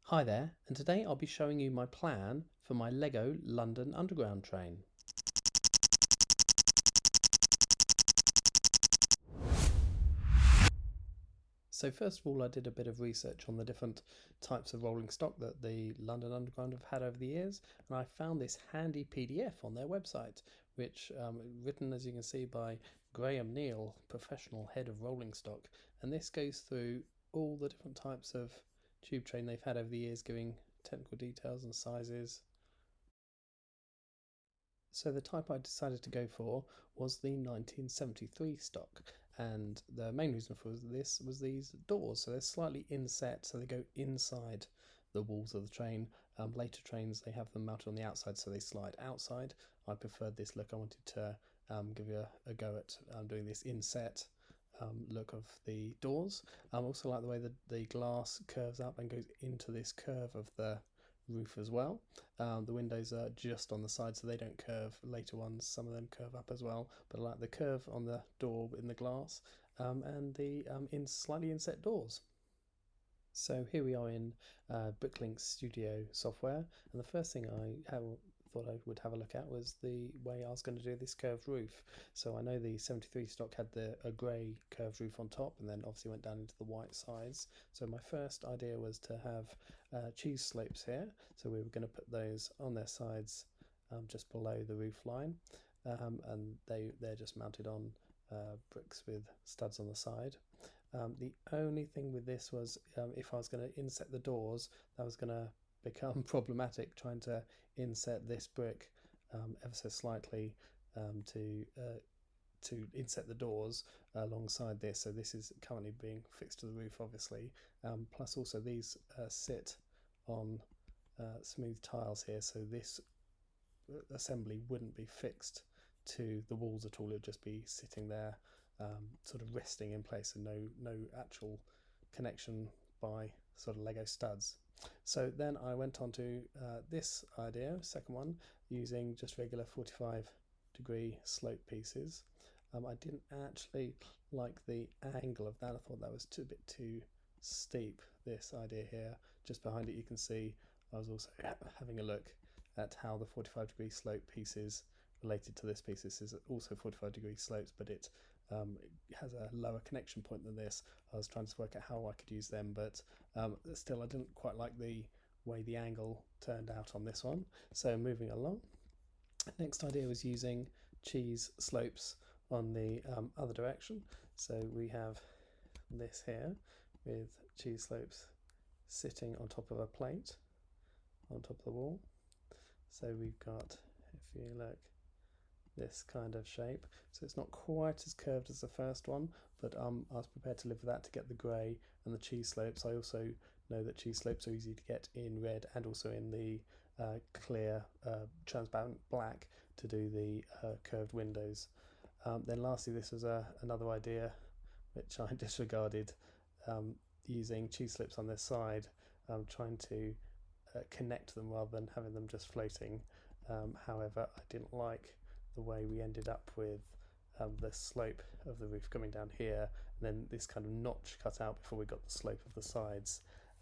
Hi there, and today I'll be showing you my plan for my Lego London Underground train. So first of all, I did a bit of research on the different types of rolling stock that the London Underground have had over the years, and I found this handy PDF on their website, which written, as you can see, by Graham Neal, professional head of rolling stock, and this goes through all the different types of tube train they've had over the years, giving technical details and sizes. So the type I decided to go for was the 1973 stock, and the main reason for this was these doors. So they're slightly inset, so they go inside the walls of the train. Later trains, they have them mounted on the outside, so they slide outside. I preferred this look. I wanted to give you a go at doing this inset look of the doors. I also like the way that the glass curves up and goes into this curve of the roof as well. The windows are just on the side, so they don't curve. Later ones, some of them curve up as well, but I like the curve on the door in the glass and the slightly inset doors. So here we are in Bricklink's studio software, and the first thing I thought I would have a look at was the way I was going to do this curved roof. So I know the 73 stock had a grey curved roof on top, and then obviously went down into the white sides. So my first idea was to have cheese slopes here. So we were going to put those on their sides just below the roof line, and they're just mounted on bricks with studs on the side. The only thing with this was if I was going to inset the doors, that was going to become problematic, trying to inset this brick ever so slightly to inset the doors alongside this. So this is currently being fixed to the roof, obviously. Plus also these sit on smooth tiles here, so this assembly wouldn't be fixed to the walls at all. It would just be sitting there sort of resting in place, and no actual connection by sort of Lego studs. So then I went on to this idea, second one, using just regular 45-degree slope pieces. I didn't actually like the angle of that. I thought that was a bit too steep, this idea here. Just behind it you can see I was also having a look at how the 45-degree slope pieces related to this piece. This is also 45-degree slopes, but it has a lower connection point than this. I was trying to work out how I could use them, but still I didn't quite like the way the angle turned out on this one. So moving along, next idea was using cheese slopes on the other direction. So we have this here with cheese slopes sitting on top of a plate on top of the wall. So we've got, if you look, this kind of shape. So it's not quite as curved as the first one, but I was prepared to live with that to get the grey and the cheese slopes. I also know that cheese slopes are easy to get in red and also in the clear transparent black to do the curved windows. Then lastly, this was another idea which I disregarded, using cheese slips on their side, trying to connect them rather than having them just floating. However, I didn't like the way we ended up with the slope of the roof coming down here, and then this kind of notch cut out before we got the slope of the sides,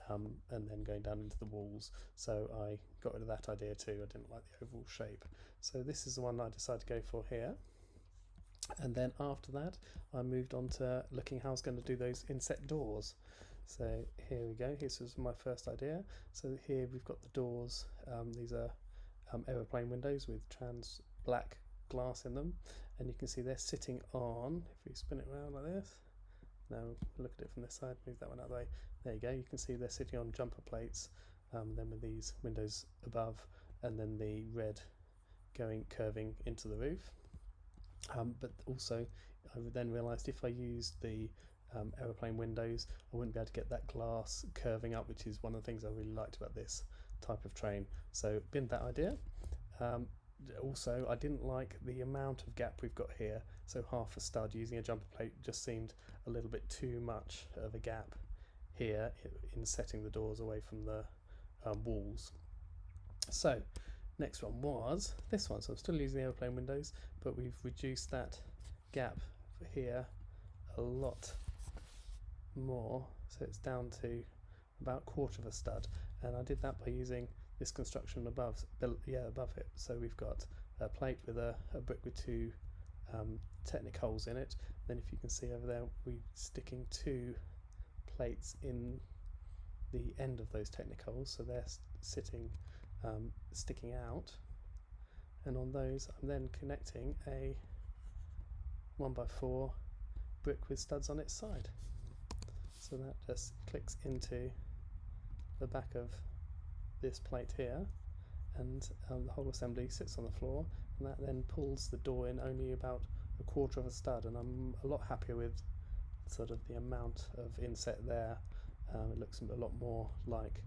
and then going down into the walls. So I got rid of that idea too. I didn't like the overall shape. So this is the one I decided to go for here. And then after that, I moved on to looking how I was going to do those inset doors. So here we go. This was my first idea. So here we've got the doors. These are aeroplane windows with trans black glass in them, and you can see they're sitting on, if we spin it around like this, now look at it from this side, move that one out of the way, there you go, you can see they're sitting on jumper plates, then with these windows above, and then the red curving into the roof. But also I then realised if I used the aeroplane windows, I wouldn't be able to get that glass curving up, which is one of the things I really liked about this type of train. So binned that idea. Also, I didn't like the amount of gap we've got here, so half a stud using a jumper plate just seemed a little bit too much of a gap here in setting the doors away from the walls. So next one was this one. So I'm still using the aeroplane windows, but we've reduced that gap here a lot more, so it's down to about 1/4 of a stud, and I did that by using this construction above it. So we've got a plate with a brick with two Technic holes in it. Then if you can see over there, we're sticking two plates in the end of those Technic holes, so they're sticking out, and on those I'm then connecting a 1x4 brick with studs on its side. So that just clicks into the back of this plate here, and the whole assembly sits on the floor, and that then pulls the door in only about a quarter of a stud, and I'm a lot happier with sort of the amount of inset there. It looks a lot more like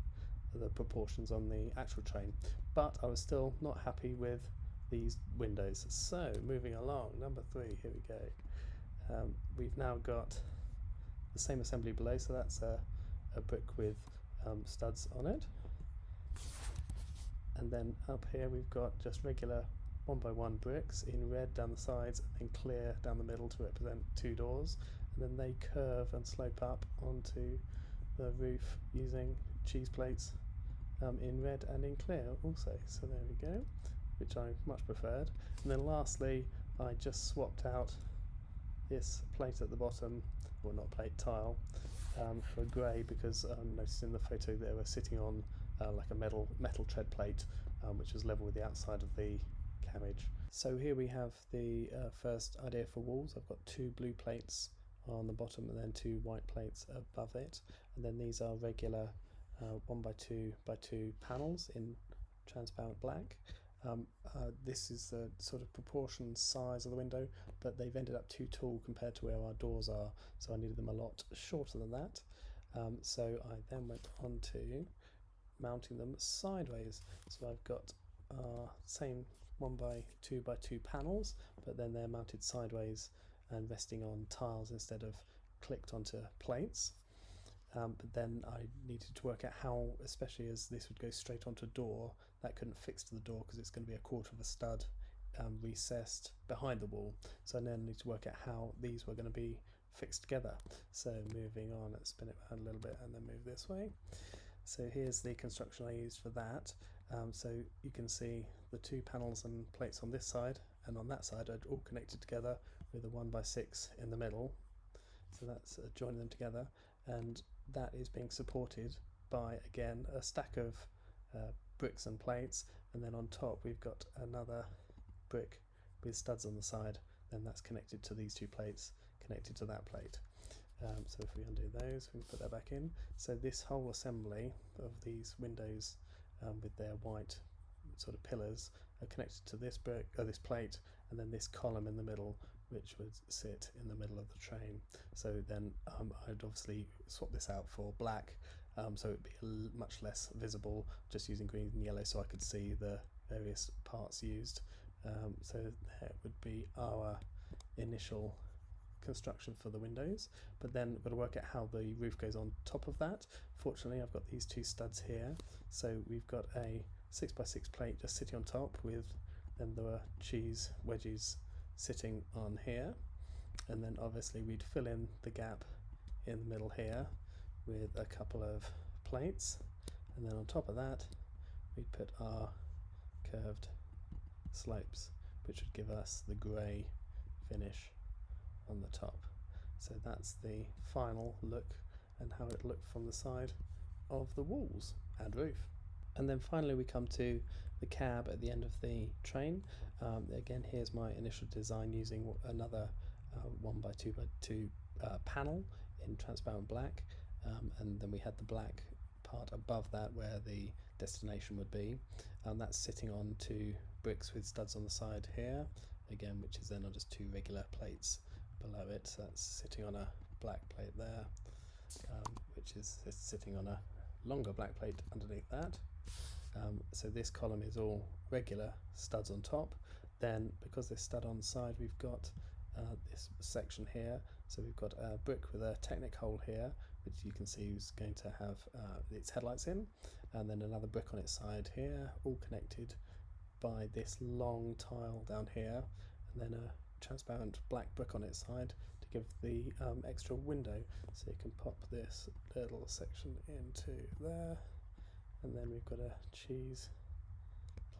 the proportions on the actual train, but I was still not happy with these windows. So moving along, number 3, here we go. We've now got the same assembly below, so that's a brick with studs on it, and then up here we've got just regular 1x1 bricks in red down the sides and then clear down the middle to represent 2 doors, and then they curve and slope up onto the roof using cheese plates in red and in clear also. So there we go, which I much preferred. And then lastly, I just swapped out this plate at the bottom, or not plate, tile, for grey, because I noticed in the photo they were sitting on like a metal tread plate, which was level with the outside of the carriage. So here we have the first idea for walls. I've got 2 blue plates on the bottom and then 2 white plates above it, and then these are regular 1x2x2 panels in transparent black. This is the sort of proportion size of the window, but they've ended up too tall compared to where our doors are, so I needed them a lot shorter than that. So I then went on to mounting them sideways. So I've got same 1x2x2 panels, but then they're mounted sideways and resting on tiles instead of clicked onto plates. But then I needed to work out how, especially as this would go straight onto a door, that couldn't fix to the door because it's going to be a quarter of a stud recessed behind the wall. So I then need to work out how these were going to be fixed together. So moving on, let's spin it around a little bit and then move this way. So here's the construction I used for that. So you can see the 2 panels and plates on this side, and on that side are all connected together with a 1x6 in the middle. So that's joining them together, and that is being supported by, again, a stack of bricks and plates, and then on top we've got another brick with studs on the side, then that's connected to these 2 plates, connected to that plate. So if we undo those, we can put that back in. So this whole assembly of these windows with their white sort of pillars are connected to this brick, this plate, and then this column in the middle, which would sit in the middle of the train. So then I'd obviously swap this out for black, so it'd be much less visible, just using green and yellow so I could see the various parts used. So there would be our initial construction for the windows, but then we've got to work out how the roof goes on top of that. Fortunately, I've got these 2 studs here, so we've got a 6x6 plate just sitting on top with then the cheese wedges sitting on here, and then obviously we'd fill in the gap in the middle here with a couple of plates, and then on top of that we'd put our curved slopes, which would give us the grey finish on the top. So that's the final look and how it looked from the side of the walls and roof. And then finally we come to the cab at the end of the train. Again, here's my initial design using another 1x2x2 panel in transparent black, and then we had the black part above that where the destination would be, and that's sitting on 2 bricks with studs on the side here, again, which is then on just 2 regular plates below it. So that's sitting on a black plate there, which is sitting on a longer black plate underneath that. So this column is all regular studs on top. Then, because there's stud on the side, we've got this section here. So we've got a brick with a Technic hole here, which you can see is going to have its headlights in, and then another brick on its side here, all connected by this long tile down here, and then a transparent black brick on its side to give the extra window. So you can pop this little section into there, and then we've got a cheese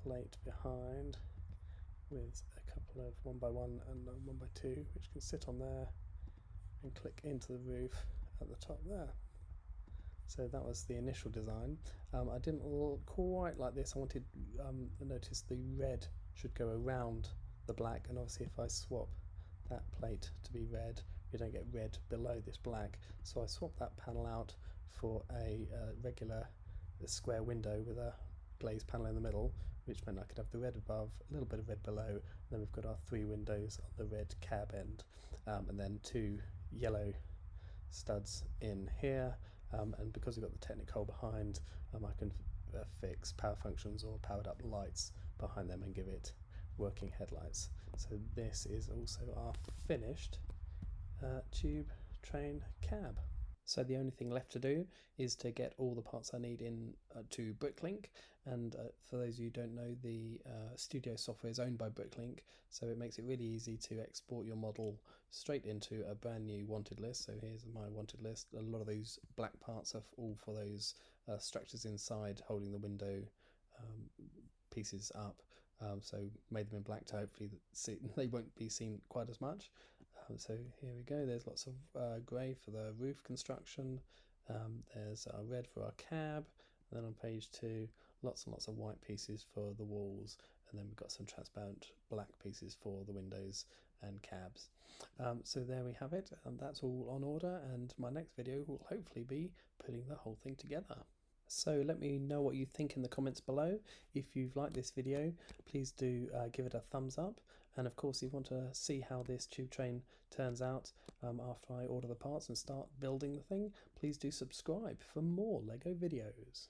plate behind with a couple of 1x1 and 1x2 which can sit on there and click into the roof at the top there. So that was the initial design. I didn't quite like this. I wanted, notice the red should go around the black, and obviously if I swap that plate to be red, you don't get red below this black. So I swapped that panel out for a regular square window with a glazed panel in the middle, which meant I could have the red above, a little bit of red below, and then we've got our 3 windows on the red cab end, and then 2 yellow studs in here, and because we've got the Technicolor behind, I can fix power functions or powered up lights behind them and give it working headlights. So this is also our finished tube train cab. So the only thing left to do is to get all the parts I need in to Bricklink, and for those of you who don't know, the studio software is owned by Bricklink, so it makes it really easy to export your model straight into a brand new wanted list. So here's my wanted list. A lot of those black parts are all for those structures inside holding the window pieces up, so made them in black to hopefully they won't be seen quite as much. So here we go, there's lots of grey for the roof construction, there's our red for our cab, and then on page 2 lots and lots of white pieces for the walls, and then we've got some transparent black pieces for the windows and cabs. So there we have it, and that's all on order, and my next video will hopefully be putting the whole thing together. So let me know what you think in the comments below. If you've liked this video, please do give it a thumbs up. And of course, if you want to see how this tube train turns out after I order the parts and start building the thing, please do subscribe for more LEGO videos.